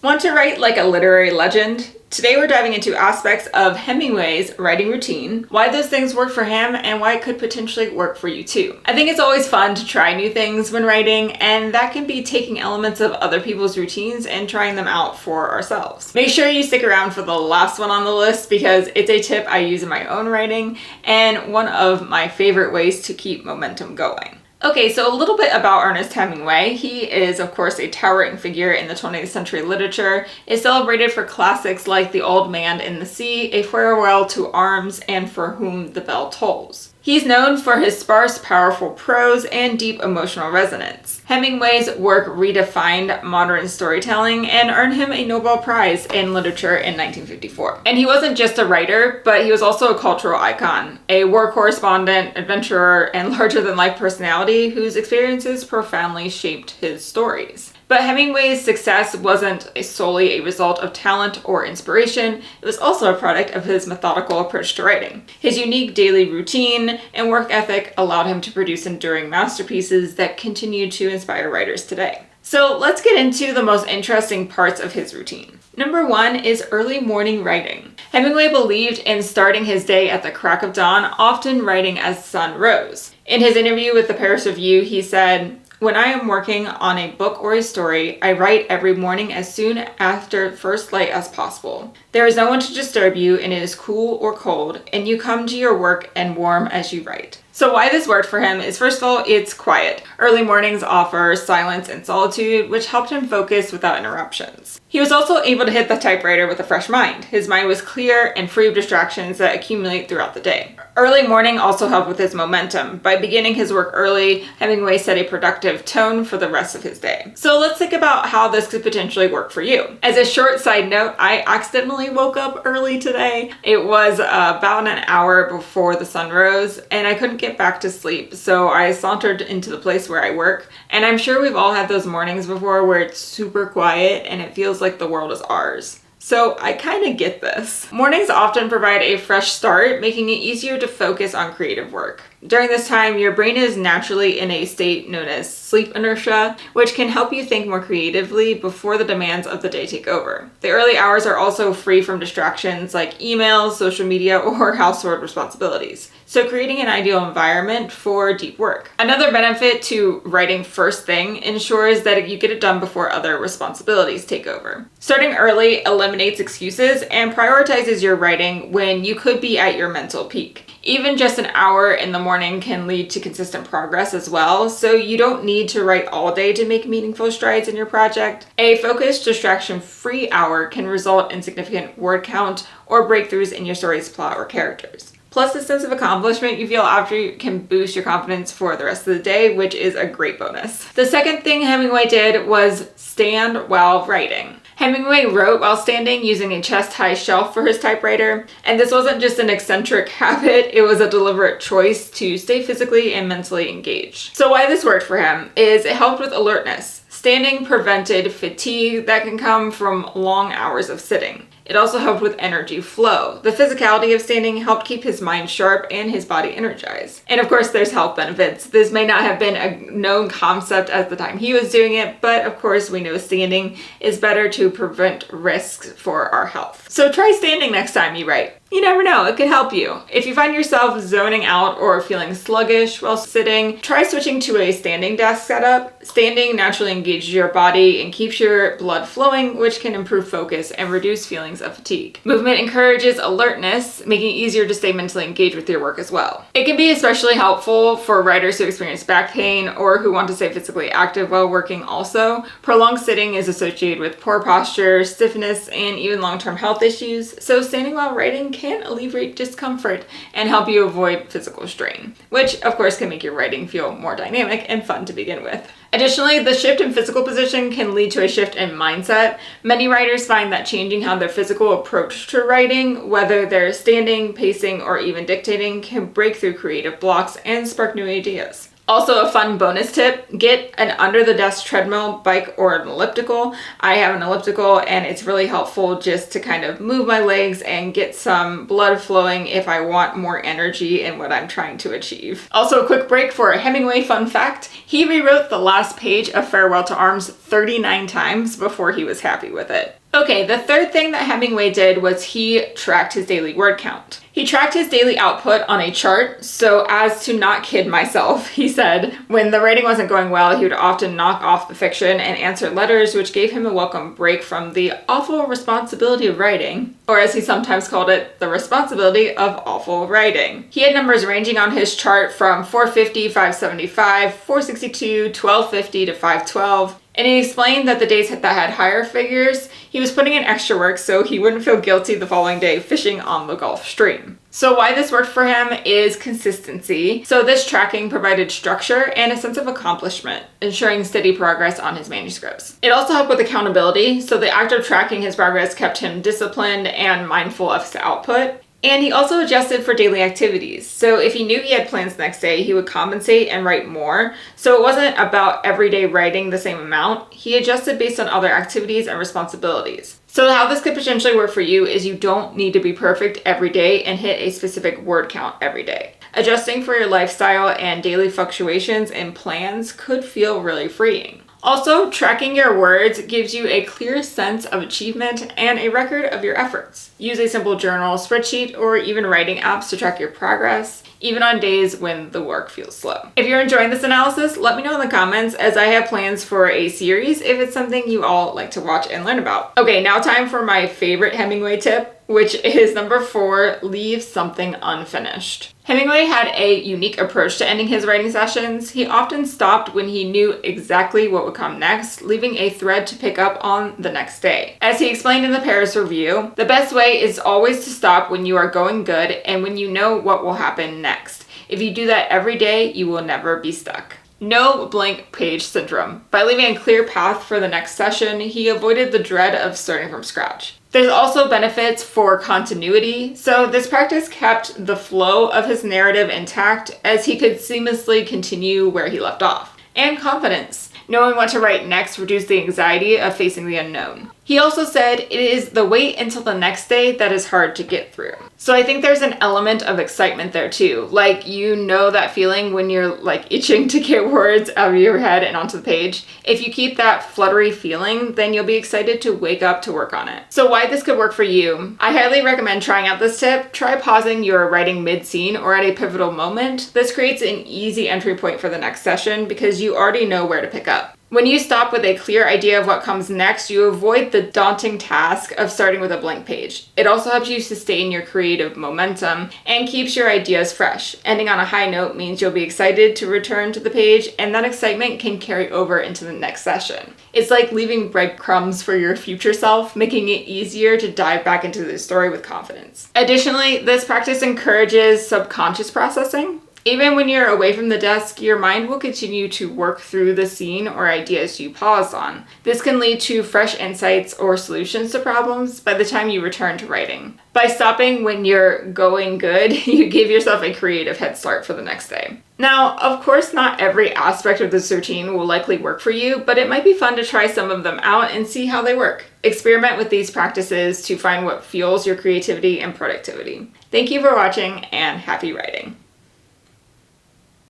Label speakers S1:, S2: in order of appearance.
S1: Want to write like a literary legend? Today we're diving into aspects of Hemingway's writing routine, why those things work for him, and why it could potentially work for you too. I think it's always fun to try new things when writing, and that can be taking elements of other people's routines and trying them out for ourselves. Make sure you stick around for the last one on the list because it's a tip I use in my own writing and one of my favorite ways to keep momentum going. Okay, so a little bit about Ernest Hemingway. He is, of course, a towering figure in the 20th century literature, is celebrated for classics like The Old Man and the Sea, A Farewell to Arms, and For Whom the Bell Tolls. He's known for his sparse, powerful prose and deep emotional resonance. Hemingway's work redefined modern storytelling and earned him a Nobel Prize in Literature in 1954. And he wasn't just a writer, but he was also a cultural icon, a war correspondent, adventurer, and larger-than-life personality whose experiences profoundly shaped his stories. But Hemingway's success wasn't solely a result of talent or inspiration, it was also a product of his methodical approach to writing. His unique daily routine and work ethic allowed him to produce enduring masterpieces that continue to inspire writers today. So let's get into the most interesting parts of his routine. Number 1 is early morning writing. Hemingway believed in starting his day at the crack of dawn, often writing as the sun rose. In his interview with the Paris Review, he said, "When I am working on a book or a story, I write every morning as soon after first light as possible. There is no one to disturb you and it is cool or cold, and you come to your work and warm as you write." So why this worked for him is, first of all, it's quiet. Early mornings offer silence and solitude, which helped him focus without interruptions. He was also able to hit the typewriter with a fresh mind. His mind was clear and free of distractions that accumulate throughout the day. Early morning also helped with his momentum. By beginning his work early, Hemingway set a productive tone for the rest of his day. So let's think about how this could potentially work for you. As a short side note, I accidentally woke up early today. It was about an hour before the sun rose, and I couldn't get back to sleep, so I sauntered into the place where I work. And I'm sure we've all had those mornings before where it's super quiet and it feels like the world is ours. So I kind of get this. Mornings often provide a fresh start, making it easier to focus on creative work. During this time, your brain is naturally in a state known as sleep inertia, which can help you think more creatively before the demands of the day take over. The early hours are also free from distractions like emails, social media, or household responsibilities, so creating an ideal environment for deep work. Another benefit to writing first thing ensures that you get it done before other responsibilities take over. Starting early eliminates excuses and prioritizes your writing when you could be at your mental peak. Even just an hour in the morning can lead to consistent progress as well, so you don't need to write all day to make meaningful strides in your project. A focused, distraction-free hour can result in significant word count or breakthroughs in your story's plot or characters. Plus, the sense of accomplishment you feel after can boost your confidence for the rest of the day, which is a great bonus. The second thing Hemingway did was stand while writing. Hemingway wrote while standing using a chest-high shelf for his typewriter, and this wasn't just an eccentric habit, it was a deliberate choice to stay physically and mentally engaged. So why this worked for him is it helped with alertness. Standing prevented fatigue that can come from long hours of sitting. It also helped with energy flow. The physicality of standing helped keep his mind sharp and his body energized. And of course, there's health benefits. This may not have been a known concept at the time he was doing it, but of course we know standing is better to prevent risks for our health. So try standing next time you write. You never know, it could help you. If you find yourself zoning out or feeling sluggish while sitting, try switching to a standing desk setup. Standing naturally engages your body and keeps your blood flowing, which can improve focus and reduce feelings of fatigue. Movement encourages alertness, making it easier to stay mentally engaged with your work as well. It can be especially helpful for writers who experience back pain or who want to stay physically active while working also. Prolonged sitting is associated with poor posture, stiffness, and even long-term health issues, so standing while writing can alleviate discomfort and help you avoid physical strain, which of course can make your writing feel more dynamic and fun to begin with. Additionally, the shift in physical position can lead to a shift in mindset. Many writers find that changing how their physical approach to writing, whether they're standing, pacing, or even dictating, can break through creative blocks and spark new ideas. Also, a fun bonus tip, get an under-the-desk treadmill, bike, or an elliptical. I have an elliptical and it's really helpful just to kind of move my legs and get some blood flowing if I want more energy in what I'm trying to achieve. Also, a quick break for a Hemingway fun fact. He rewrote the last page of Farewell to Arms 39 times before he was happy with it. Okay, the third thing that Hemingway did was he tracked his daily word count. He tracked his daily output on a chart, so as to not kid myself, he said when the writing wasn't going well, he would often knock off the fiction and answer letters, which gave him a welcome break from the awful responsibility of writing, or as he sometimes called it, the responsibility of awful writing. He had numbers ranging on his chart from 450, 575, 462, 1250 to 512. And he explained that the days that had higher figures, he was putting in extra work so he wouldn't feel guilty the following day fishing on the Gulf Stream. So why this worked for him is consistency. So this tracking provided structure and a sense of accomplishment, ensuring steady progress on his manuscripts. It also helped with accountability. So the act of tracking his progress kept him disciplined and mindful of his output. And he also adjusted for daily activities. So if he knew he had plans the next day, he would compensate and write more. So it wasn't about everyday writing the same amount. He adjusted based on other activities and responsibilities. So how this could potentially work for you is you don't need to be perfect every day and hit a specific word count every day. Adjusting for your lifestyle and daily fluctuations and plans could feel really freeing. Also, tracking your words gives you a clear sense of achievement and a record of your efforts. Use a simple journal, spreadsheet, or even writing apps to track your progress, even on days when the work feels slow. If you're enjoying this analysis, let me know in the comments as I have plans for a series if it's something you all like to watch and learn about. Okay, now time for my favorite Hemingway tip, which is number 4, leave something unfinished. Hemingway had a unique approach to ending his writing sessions. He often stopped when he knew exactly what would come next, leaving a thread to pick up on the next day. As he explained in the Paris Review, the best way is always to stop when you are going good and when you know what will happen next. If you do that every day, you will never be stuck. No blank page syndrome. By leaving a clear path for the next session, he avoided the dread of starting from scratch. There's also benefits for continuity, so this practice kept the flow of his narrative intact as he could seamlessly continue where he left off. And confidence. Knowing what to write next reduced the anxiety of facing the unknown. He also said it is the wait until the next day that is hard to get through. So I think there's an element of excitement there too. Like, you know that feeling when you're like itching to get words out of your head and onto the page. If you keep that fluttery feeling, then you'll be excited to wake up to work on it. So why this could work for you? I highly recommend trying out this tip. Try pausing your writing mid-scene or at a pivotal moment. This creates an easy entry point for the next session because you already know where to pick up. When you stop with a clear idea of what comes next, you avoid the daunting task of starting with a blank page. It also helps you sustain your creative momentum and keeps your ideas fresh. Ending on a high note means you'll be excited to return to the page, and that excitement can carry over into the next session. It's like leaving breadcrumbs for your future self, making it easier to dive back into the story with confidence. Additionally, this practice encourages subconscious processing. Even when you're away from the desk, your mind will continue to work through the scene or ideas you paused on. This can lead to fresh insights or solutions to problems by the time you return to writing. By stopping when you're going good, you give yourself a creative head start for the next day. Now, of course, not every aspect of this routine will likely work for you, but it might be fun to try some of them out and see how they work. Experiment with these practices to find what fuels your creativity and productivity. Thank you for watching, and happy writing.